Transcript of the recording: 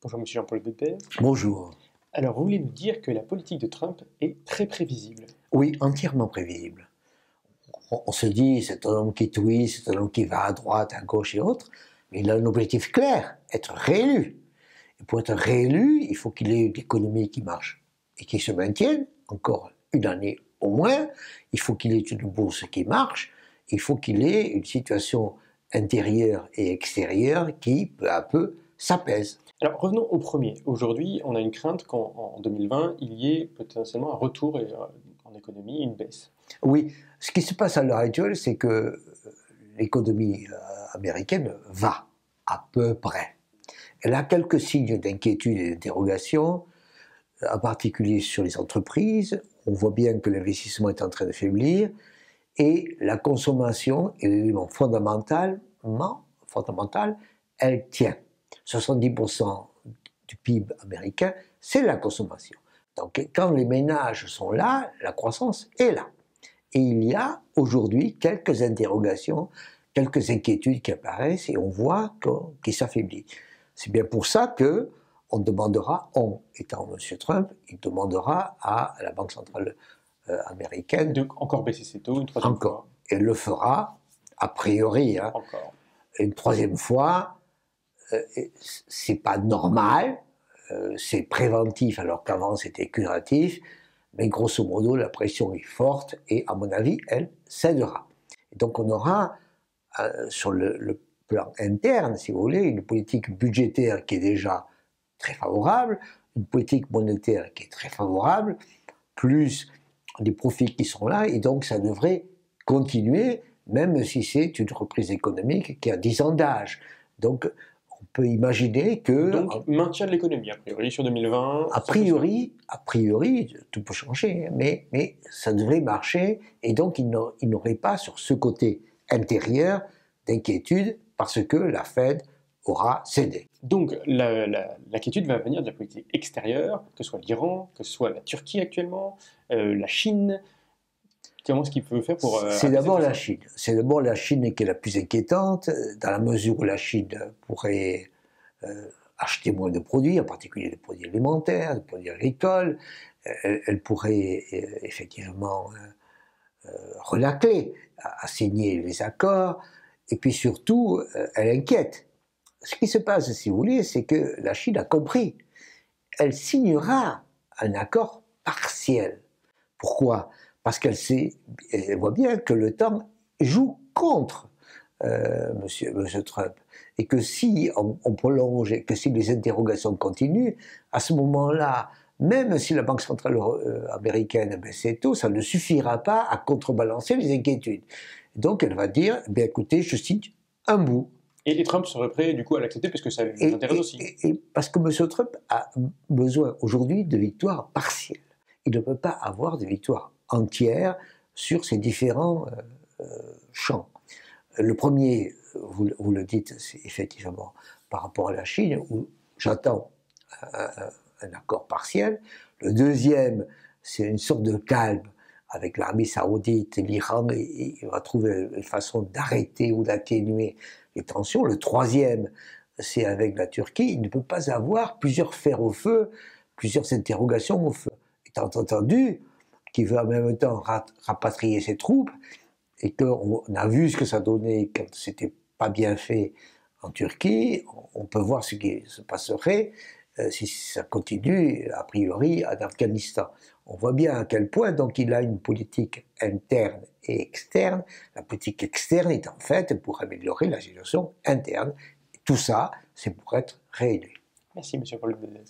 Bonjour Monsieur Jean-Paul Bébé. Bonjour. Alors, vous voulez nous dire que la politique de Trump est très prévisible? Oui, entièrement prévisible. On se dit, c'est un homme qui twiste, c'est un homme qui va à droite, à gauche et autres, mais il a un objectif clair, être réélu. Et pour être réélu, il faut qu'il ait une économie qui marche et qui se maintienne, encore une année au moins. Il faut qu'il ait une bourse qui marche. Il faut qu'il ait une situation intérieure et extérieure qui, peu à peu, s'apaise. Alors, revenons au premier. Aujourd'hui, on a une crainte qu'en 2020, il y ait potentiellement un retour en économie, une baisse. Oui, ce qui se passe à l'heure actuelle, c'est que l'économie américaine va, à peu près. Elle a quelques signes d'inquiétude et d'interrogation, en particulier sur les entreprises. On voit bien que l'investissement est en train de faiblir, et la consommation est l'élément fondamental, elle tient. 70% du PIB américain, c'est la consommation. Donc quand les ménages sont là, la croissance est là. Et il y a aujourd'hui quelques interrogations, quelques inquiétudes qui apparaissent et on voit qu'il s'affaiblit. C'est bien pour ça que on demandera, étant M. Trump, il demandera à la Banque centrale américaine de encore baisser ses taux une troisième fois. Et elle le fera, a priori. Encore. Une troisième fois, c'est pas normal, c'est préventif alors qu'avant c'était curatif. Mais grosso modo, la pression est forte et, à mon avis, elle cédera. Et donc on aura, sur le plan interne, si vous voulez, une politique budgétaire qui est déjà très favorable, une politique monétaire qui est très favorable, plus des profits qui sont là, et donc ça devrait continuer, même si c'est une reprise économique qui a 10 ans d'âge. Donc on peut imaginer que... Donc, maintien de l'économie, a priori, sur 2020... A priori, tout peut changer, mais ça devrait marcher, et donc il n'aurait pas sur ce côté intérieur d'inquiétude, parce que la Fed aura cédé. Donc, l'inquiétude va venir de la politique extérieure, que ce soit l'Iran, que ce soit la Turquie actuellement, la Chine... Comment est-ce qu'il peut faire pour... C'est d'abord la Chine. C'est d'abord la Chine qui est la plus inquiétante, dans la mesure où la Chine pourrait acheter moins de produits, en particulier des produits alimentaires, des produits agricoles. Elle pourrait effectivement relâcher, signer les accords. Et puis surtout, elle inquiète. Ce qui se passe, si vous voulez, c'est que la Chine a compris. Elle signera un accord partiel. Pourquoi ? Parce qu'elle voit bien que le temps joue contre Monsieur Trump. Et que si on prolonge, et que si les interrogations continuent, à ce moment-là, même si la Banque centrale américaine baisse ses taux, ça ne suffira pas à contrebalancer les inquiétudes. Donc elle va dire, bien écoutez, je signe un bout. Et Trump serait prêt du coup à l'accepter parce que ça lui intéresse aussi. Et parce que M. Trump a besoin aujourd'hui de victoires partielles. Il ne peut pas avoir de victoires entières sur ces différents champs. Le premier, vous le dites, c'est effectivement par rapport à la Chine, où j'attends un accord partiel. Le deuxième, c'est une sorte de calme avec l'Arabie Saoudite et l'Iran, et il va trouver une façon d'arrêter ou d'atténuer les tensions. Le troisième, c'est avec la Turquie. Il ne peut pas avoir plusieurs fers au feu, plusieurs interrogations au feu. Étant entendu qu'il veut en même temps rapatrier ses troupes, et qu'on a vu ce que ça donnait quand c'était pas bien fait en Turquie, on peut voir ce qui se passerait si ça continue, a priori, en Afghanistan. On voit bien à quel point donc il a une politique interne et externe. La politique externe est en fait pour améliorer la situation interne. Et tout ça, c'est pour être réélu. Merci, M. Paul Bédez.